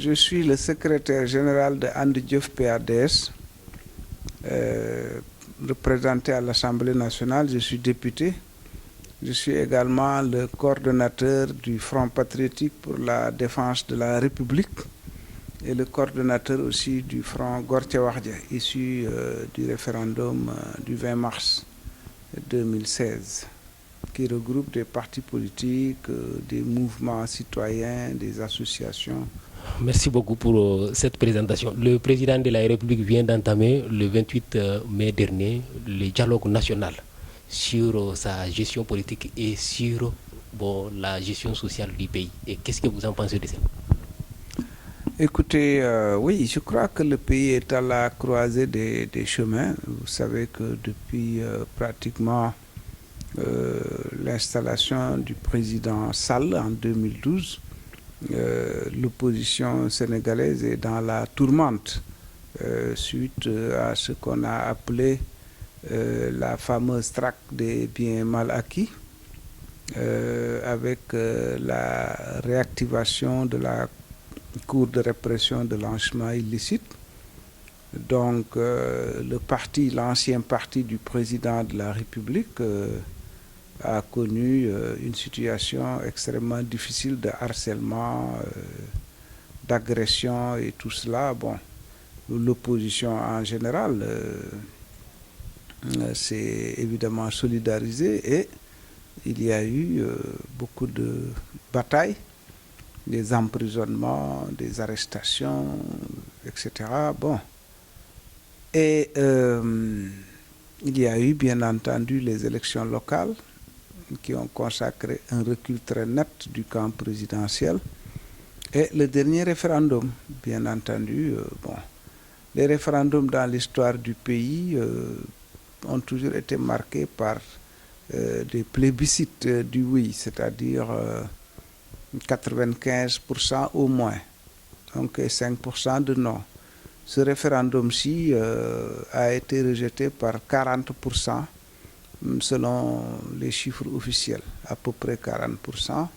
Je suis le secrétaire général de And Jëf PADS, représenté à l'Assemblée nationale. Je suis député. Je suis également le coordonnateur du Front patriotique pour la défense de la République et le coordonnateur aussi du Front Gor Ca Wax Ja, issu du référendum du 20 mars 2016, qui regroupe des partis politiques, des mouvements citoyens, des associations. Merci beaucoup pour cette présentation. Le président de la République vient d'entamer le 28 mai dernier le dialogue national sur sa gestion politique et sur la gestion sociale du pays. Et qu'est-ce que vous en pensez de ça? Écoutez, oui, je crois que le pays est à la croisée des chemins. Vous savez que depuis pratiquement l'installation du président Sall en 2012, l'opposition sénégalaise est dans la tourmente suite à ce qu'on a appelé la fameuse traque des biens mal acquis, avec la réactivation de la Cour de répression de l'enrichissement illicite. Donc l'ancien parti du président de la République a connu une situation extrêmement difficile de harcèlement, d'agression et tout cela. Bon, l'opposition en général s'est évidemment solidarisée et il y a eu beaucoup de batailles, des emprisonnements, des arrestations, etc. Bon. Et il y a eu bien entendu les élections locales qui ont consacré un recul très net du camp présidentiel. Et le dernier référendum, bien entendu, les référendums dans l'histoire du pays ont toujours été marqués par des plébiscites du oui, c'est-à-dire 95% au moins, donc 5% de non. Ce référendum-ci a été rejeté par 40%, selon les chiffres officiels, à peu près 40%.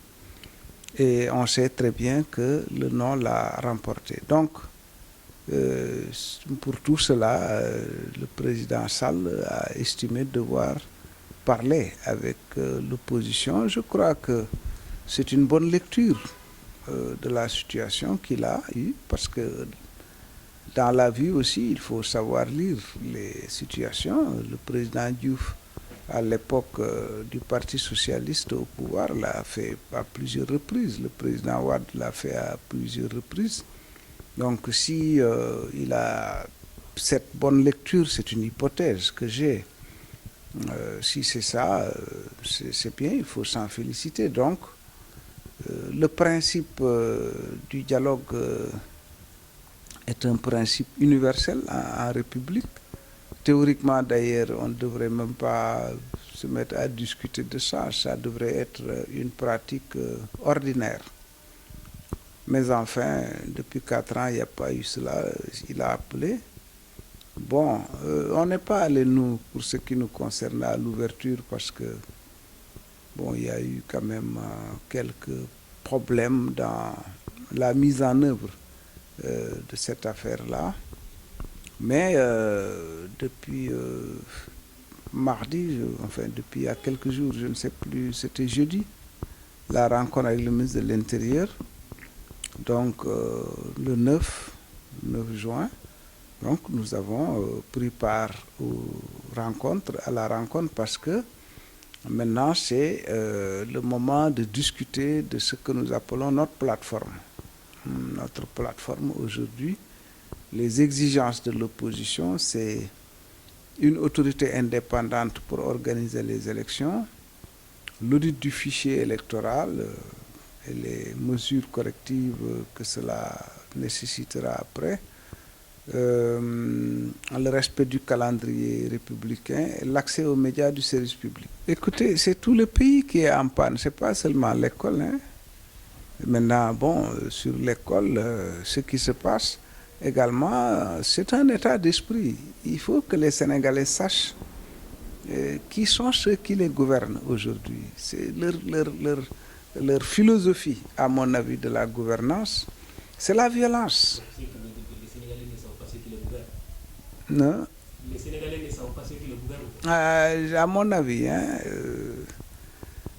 Et on sait très bien que le non l'a remporté. Donc, pour tout cela, le président Sall a estimé devoir parler avec l'opposition. Je crois que c'est une bonne lecture de la situation qu'il a eue, parce que dans la vie aussi, il faut savoir lire les situations. Le président Diouf, à l'époque du Parti socialiste au pouvoir, l'a fait à plusieurs reprises. Le président Wade l'a fait à plusieurs reprises. Donc si il a cette bonne lecture, c'est une hypothèse que j'ai. Si c'est ça, c'est bien, il faut s'en féliciter. Donc, le principe du dialogue est un principe universel en République. Théoriquement, d'ailleurs, on ne devrait même pas se mettre à discuter de ça. Ça devrait être une pratique ordinaire. Mais enfin, depuis 4 ans, il n'y a pas eu cela. Il a appelé. Bon, on n'est pas allé, nous, pour ce qui nous concerne, à l'ouverture, parce que, bon, il y a eu quand même quelques problèmes dans la mise en œuvre de cette affaire-là. Mais depuis mardi, enfin depuis il y a quelques jours, je ne sais plus, c'était jeudi, la rencontre avec le ministre de l'Intérieur, donc le 9 juin, donc nous avons pris part à la rencontre, parce que maintenant c'est le moment de discuter de ce que nous appelons notre plateforme. Notre plateforme aujourd'hui, les exigences de l'opposition, c'est une autorité indépendante pour organiser les élections, l'audit du fichier électoral et les mesures correctives que cela nécessitera après, le respect du calendrier républicain et l'accès aux médias du service public. Écoutez, c'est tout le pays qui est en panne, c'est pas seulement l'école, hein. Maintenant, bon, sur l'école, ce qui se passe également, c'est un état d'esprit. Il faut que les Sénégalais sachent qui sont ceux qui les gouvernent aujourd'hui. C'est leur philosophie, à mon avis, de la gouvernance, C'est la violence. Les Sénégalais ne sont pas ceux qui le gouvernent. Non? Les Sénégalais ne sont pas ceux qui le gouvernent. À mon avis,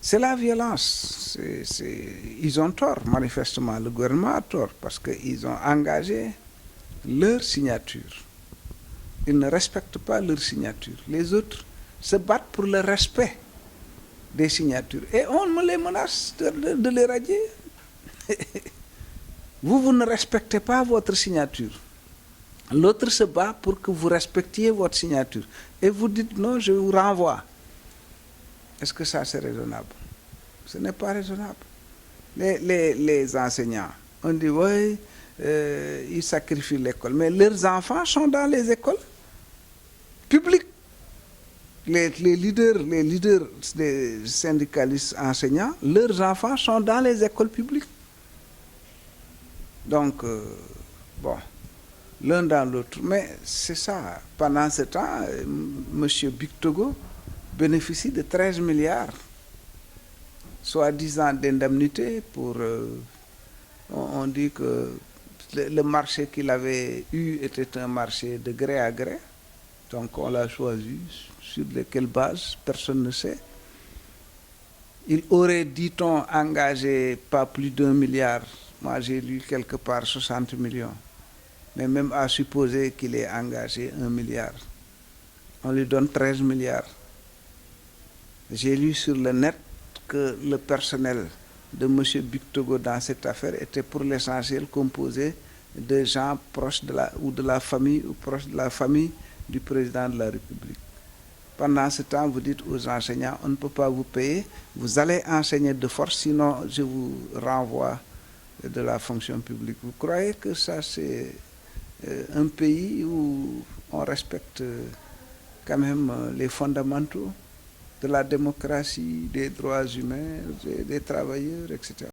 c'est la violence. Ils ont tort, manifestement. Le gouvernement a tort parce qu'ils ont engagé leur signature. Ils ne respectent pas leur signature. Les autres se battent pour le respect des signatures. Et on me les menace de les radier. Vous ne respectez pas votre signature. L'autre se bat pour que vous respectiez votre signature. Et vous dites non, je vous renvoie. Est-ce que ça c'est raisonnable? Ce n'est pas raisonnable. Les enseignants, on dit oui, ils sacrifient l'école. Mais leurs enfants sont dans les écoles publiques. Les leaders des syndicalistes enseignants, leurs enfants sont dans les écoles publiques. Donc, bon, l'un dans l'autre. Mais c'est ça. Pendant ce temps, M. Bictogo bénéficie de 13 milliards, soi-disant d'indemnité pour... on dit que le marché qu'il avait eu était un marché de gré à gré. Donc on l'a choisi. Sur quelle base, personne ne sait. Il aurait, dit-on, engagé pas plus d'1 milliard. Moi, j'ai lu quelque part 60 millions. Mais même à supposer qu'il ait engagé 1 milliard, on lui donne 13 milliards. J'ai lu sur le net que le personnel de M. Bictogo dans cette affaire était pour l'essentiel composé de gens proches de la famille ou proches de la famille du président de la République. Pendant ce temps, vous dites aux enseignants, on ne peut pas vous payer, vous allez enseigner de force, sinon je vous renvoie de la fonction publique. Vous croyez que ça, c'est un pays où on respecte quand même les fondamentaux de la démocratie, des droits humains, des travailleurs, etc.